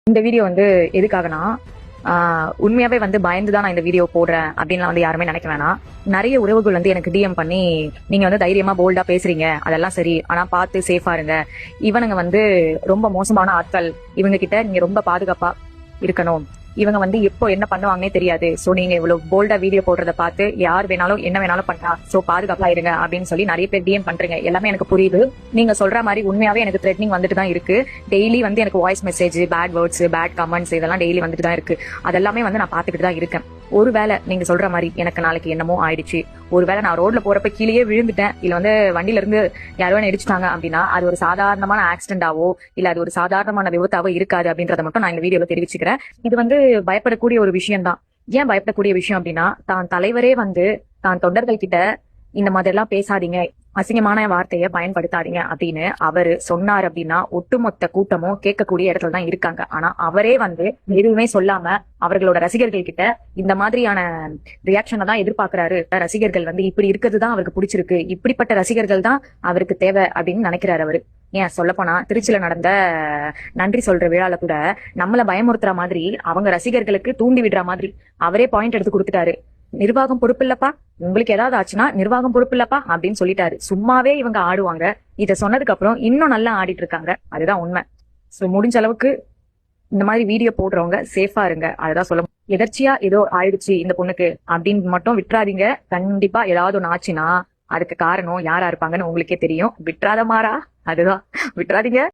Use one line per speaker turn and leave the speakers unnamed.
இந்த வீடியோ வந்து எதுக்காகனா உண்மையாவே வந்து பயந்துதான் நான் இந்த வீடியோ போடுறேன் அப்படின்லாம் வந்து யாருமே நினைக்க வேணாம். நிறைய உறவுகள் வந்து எனக்கு டிஎம் பண்ணி நீங்க வந்து தைரியமா போல்டா பேசுறீங்க, அதெல்லாம் சரி, ஆனா பார்த்து சேஃபா இருங்க, இவனுங்க வந்து ரொம்ப மோசமான ஆட்கள், இவங்க கிட்ட நீங்க ரொம்ப பாதுகாப்பா இருக்கணும், இவங்க வந்து எப்போ என்ன பண்ணுவாங்கன்னே தெரியாது, சோ நீங்க இவ்வளவு போல்டா வீடியோ போடுறத பார்த்து யார் வேணாலும் என்ன வேணாலும் பண்ணா, சோ பாதுகாப்பா இருங்க அப்படின்னு சொல்லி நிறைய பேர் டிஎம் பண்றீங்க. எல்லாமே எனக்கு புரியுது. நீங்க சொல்ற மாதிரி உண்மையாவே எனக்கு த்ரெட்னிங் வந்துட்டு தான் இருக்கு. டெய்லி வந்து எனக்கு voice message, bad words, bad comments இதெல்லாம் டெய்லி வந்துட்டு தான் இருக்கு. அதெல்லாமே வந்து நான் பாத்துக்கிட்டு தான் இருக்கேன். ஒருவேளை நீங்க சொல்ற மாதிரி எனக்கு நாளைக்கு என்னமோ ஆயிடுச்சு, ஒருவேளை நான் ரோட்ல போறப்ப கீழே விழுந்துட்டேன், இல்ல வந்து வண்டியில இருந்து யாரோ நடிச்சுட்டாங்க அப்படின்னா அது ஒரு சாதாரணமான ஆக்சிடென்டாவோ இல்ல அது ஒரு சாதாரணமான விபத்தாவோ இருக்காது அப்படின்றத மட்டும் நான் இந்த வீடியோல தெரிவிச்சுக்கிறேன். இது வந்து பயப்படக்கூடிய ஒரு விஷயம் தான். ஏன் பயப்படக்கூடிய விஷயம் அப்படின்னா, தான் தலைவரே வந்து தான் தொண்டர்கள் கிட்ட இந்த மாதிரி எல்லாம் பேசாதீங்க, அசிங்கமான வார்த்தையை பயன்படுத்தாதீங்க அப்படின்னு அவரு சொன்னார் அப்படின்னா ஒட்டுமொத்த கூட்டமும் கேட்கக்கூடிய இடத்துல தான் இருக்காங்க. ஆனா அவரே வந்து எதுவுமே சொல்லாம அவர்களோட ரசிகர்கள் கிட்ட இந்த மாதிரியான ரியாக்ஷனை தான் எதிர்பார்க்கிறாரு. ரசிகர்கள் வந்து இப்படி இருக்கிறது தான் அவருக்கு பிடிச்சிருக்கு, இப்படிப்பட்ட ரசிகர்கள் தான் அவருக்கு தேவை அப்படின்னு நினைக்கிறாரு அவரு. ஏன் சொல்லப்போனா திருச்சியில நடந்த நன்றி சொல்ற விழால கூட நம்மள பயமுறுத்துற மாதிரி, அவங்க ரசிகர்களுக்கு தூண்டி விடுற மாதிரி அவரே பாயிண்ட் எடுத்து கொடுத்துட்டாரு. நிர்வாகம் பொறுப்பு இல்லப்பா, உங்களுக்கு ஏதாவது ஆச்சுன்னா நிர்வாகம் பொறுப்பு இல்லப்பா அப்படின்னு சொல்லிட்டாரு. சும்மாவே இவங்க ஆடுவாங்க, இத சொன்னதுக்கு அப்புறம் இன்னும் நல்லா ஆடிட்டு இருக்காங்க. அதுதான் உண்மை. சோ முடிஞ்ச அளவுக்கு இந்த மாதிரி வீடியோ போடுறவங்க சேஃபா இருங்க, அதுதான் சொல்ல. எதர்ச்சியா ஏதோ ஆயிடுச்சு இந்த பொண்ணுக்கு அப்படின்னு மட்டும் விட்டுறாதீங்க. கண்டிப்பா ஏதாவது ஒண்ணு ஆச்சுன்னா அதுக்கு காரணம் யாரா இருப்பாங்கன்னு உங்களுக்கே தெரியும். விட்டுறாத மாறா, அதுதான், விட்டுறாதீங்க.